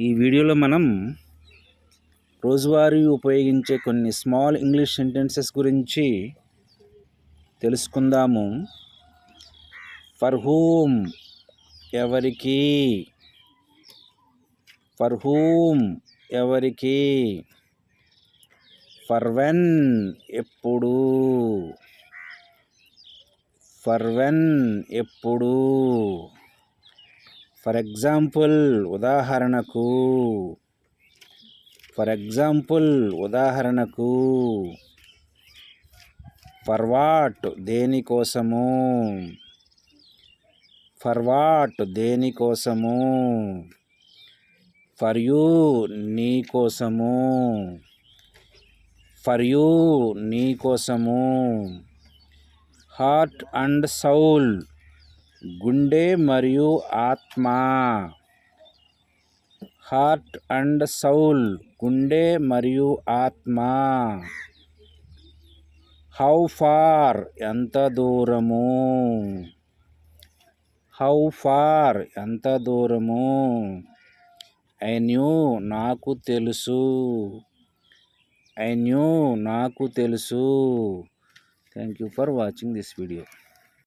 ఈ వీడియోలో మనం రోజువారీ ఉపయోగించే కొన్ని స్మాల్ ఇంగ్లీష్ సెంటెన్సెస్ గురించి తెలుసుకుందాము. ఫర్ హూమ్ ఎవరికి, ఫర్ హూమ్ ఎవరికి, ఫర్ వెన్ ఎప్పుడు, ఫర్ వెన్ ఎప్పుడు, ఫర్ ఎగ్జాంపుల్ ఉదాహరణకు, ఫర్ ఎగ్జాంపుల్ ఉదాహరణకు, ఫర్ వాట్ దేనికోసము, ఫర్ వాట్ దేనికోసము, ఫర్ యూ నీకోసము, ఫర్ యూ నీకోసము, హార్ట్ అండ్ సౌల్ గుండె మరియు ఆత్మ, హార్ట్ అండ్ సౌల్ గుండె మరియు ఆత్మ, హౌ ఫార్ ఎంత దూరము, హౌ ఫార్ ఎంత దూరము, ఐ న్యూ నాకు తెలుసు, ఐ న్యూ నాకు తెలుసు. Thank you for watching this video.